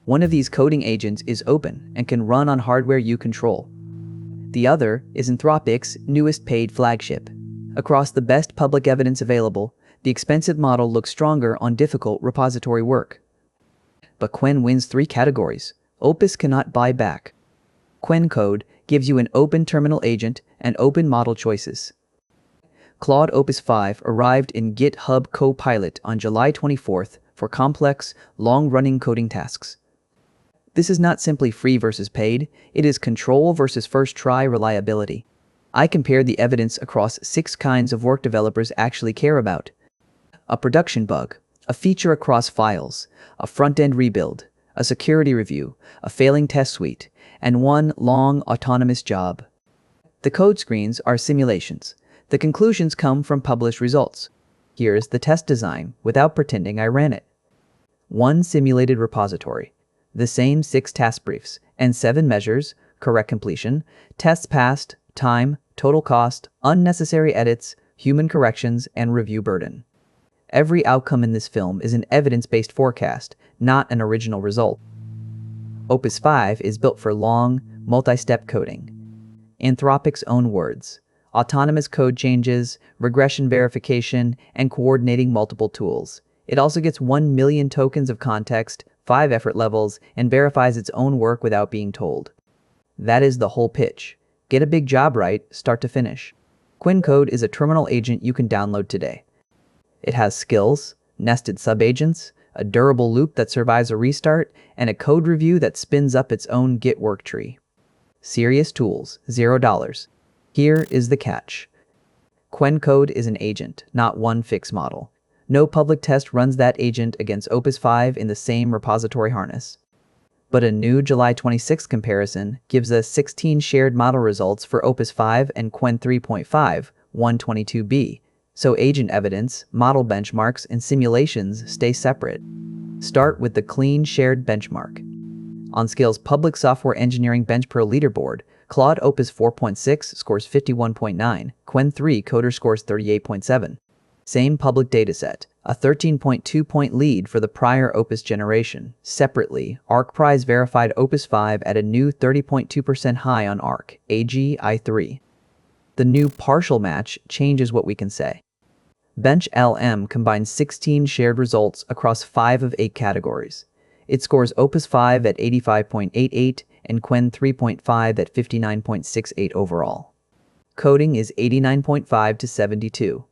One of these coding agents is open and can run on hardware you control. The other is Anthropic's newest paid flagship. Across the best public evidence available, the expensive model looks stronger on difficult repository work. But Qwen wins 3 categories. Opus cannot buy back. Qwen Code gives you an open terminal agent and open model choices. Claude Opus 5 arrived in GitHub Copilot on July 24th for complex, long-running coding tasks. This is not simply free versus paid, it is control versus first-try reliability. I compared the evidence across 6 kinds of work developers actually care about. A production bug, a feature across files, a front-end rebuild, a security review, a failing test suite, and one long autonomous job. The code screens are simulations. The conclusions come from published results. Here's the test design without pretending I ran it. 1 simulated repository. The same 6 task briefs and 7 measures: correct completion, tests passed, time, total cost, unnecessary edits, human corrections, and review burden. Every outcome in this film is an evidence-based forecast, not an original result. Opus 5 is built for long, multi-step coding. Anthropic's own words: autonomous code changes, regression verification, and coordinating multiple tools. It also gets 1 million tokens of context, 5 effort levels, and verifies its own work without being told. That is the whole pitch. Get a big job right, start to finish. Qwen Code is a terminal agent you can download today. It has skills, nested subagents, a durable loop that survives a restart, and a code review that spins up its own Git work tree. Serious tools, $0. Here is the catch. Qwen Code is an agent, not one fixed model. No public test runs that agent against Opus 5 in the same repository harness. But a new July 26 comparison gives us 16 shared model results for Opus 5 and Qwen 3.5, 122b. So agent evidence, model benchmarks, and simulations stay separate. Start with the clean shared benchmark. On Scale's public software engineering bench pro leaderboard, Claude Opus 4.6 scores 51.9, Qwen 3 Coder scores 38.7. Same public dataset, a 13.2-point lead for the prior Opus generation. Separately, ArcPrize verified Opus 5 at a new 30.2% high on Arc, AGI3. The new partial match changes what we can say. Bench LM combines 16 shared results across 5 of 8 categories. It scores Opus 5 at 85.88 and Qwen 3.5 at 59.68 overall. Coding is 89.5 to 72.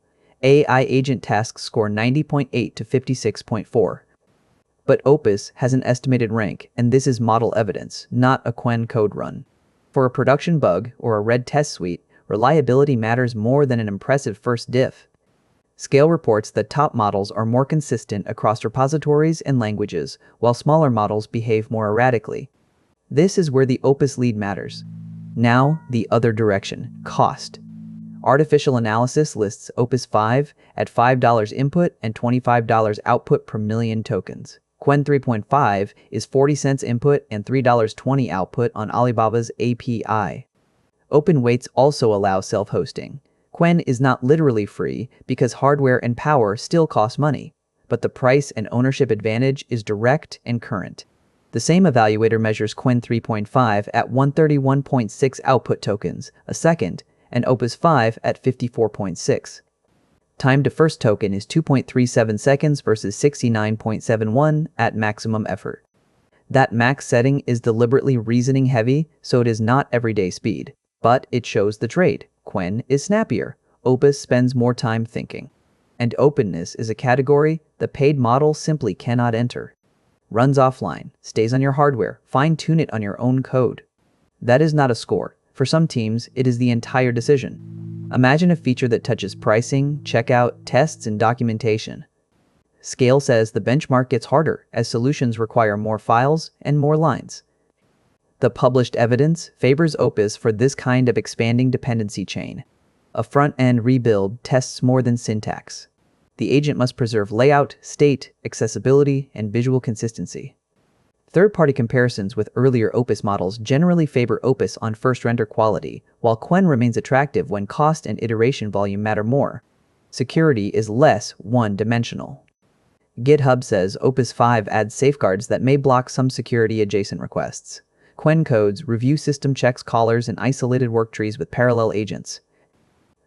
AI agent tasks score 90.8 to 56.4. But Opus has an estimated rank, and this is model evidence, not a Qwen Code run. For a production bug or a red test suite, reliability matters more than an impressive first diff. Scale reports that top models are more consistent across repositories and languages, while smaller models behave more erratically. This is where the Opus lead matters. Now, the other direction, cost. Artificial Analysis lists Opus 5 at $5 input and $25 output per million tokens. Qwen 3.5 is 40 cents input and $3.20 output on Alibaba's API. Open weights also allow self-hosting. Qwen is not literally free because hardware and power still cost money, but the price and ownership advantage is direct and current. The same evaluator measures Qwen 3.5 at 131.6 output tokens a second, and Opus 5 at 54.6. Time to first token is 2.37 seconds versus 69.71 at maximum effort. That max setting is deliberately reasoning heavy, so it is not everyday speed. But it shows the trade. Qwen is snappier. Opus spends more time thinking. And openness is a category the paid model simply cannot enter. Runs offline, stays on your hardware, fine-tune it on your own code. That is not a score. For some teams, it is the entire decision. Imagine a feature that touches pricing, checkout, tests, and documentation. Scale says the benchmark gets harder as solutions require more files and more lines. The published evidence favors Opus for this kind of expanding dependency chain. A front-end rebuild tests more than syntax. The agent must preserve layout, state, accessibility, and visual consistency. Third-party comparisons with earlier Opus models generally favor Opus on first render quality, while Qwen remains attractive when cost and iteration volume matter more. Security is less one-dimensional. GitHub says Opus 5 adds safeguards that may block some security-adjacent requests. Qwen Code's review system checks callers and isolated worktrees with parallel agents.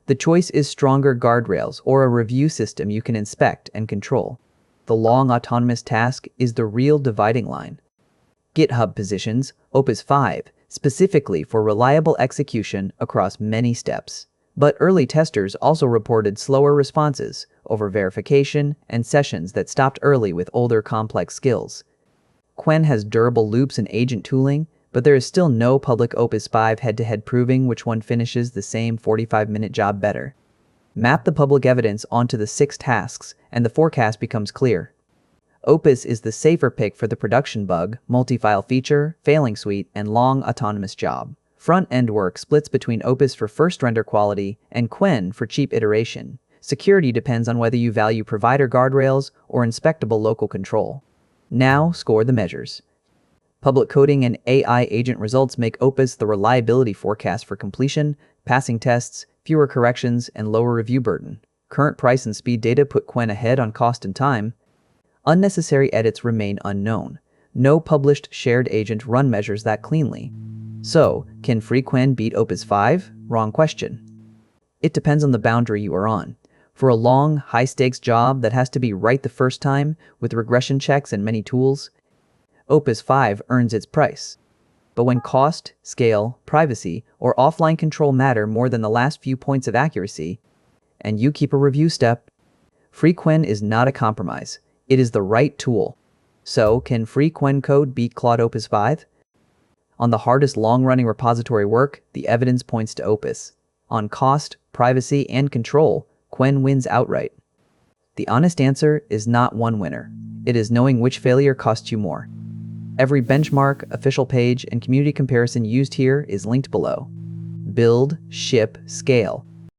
The choice is stronger guardrails or a review system you can inspect and control. The long autonomous task is the real dividing line. GitHub positions Opus 5 specifically for reliable execution across many steps. But early testers also reported slower responses over verification and sessions that stopped early with older complex skills. Qwen has durable loops and agent tooling, but there is still no public Opus 5 head-to-head proving which one finishes the same 45-minute job better. Map the public evidence onto the 6 tasks, and the forecast becomes clear. Opus is the safer pick for the production bug, multi-file feature, failing suite, and long autonomous job. Front-end work splits between Opus for first render quality and Qwen for cheap iteration. Security depends on whether you value provider guardrails or inspectable local control. Now, score the measures. Public coding and AI agent results make Opus the reliability forecast for completion, passing tests, fewer corrections, and lower review burden. Current price and speed data put Qwen ahead on cost and time. Unnecessary edits remain unknown. No published shared agent run measures that cleanly. So, can free Qwen beat Opus 5? Wrong question. It depends on the boundary you are on. For a long, high-stakes job that has to be right the first time, with regression checks and many tools, Opus 5 earns its price. But when cost, scale, privacy, or offline control matter more than the last few points of accuracy, and you keep a review step, free Qwen is not a compromise. It is the right tool. So, can free Qwen Code beat Claude Opus 5? On the hardest long-running repository work, the evidence points to Opus. On cost, privacy, and control, Qwen wins outright. The honest answer is not one winner. It is knowing which failure costs you more. Every benchmark, official page, and community comparison used here is linked below. Build, ship, scale.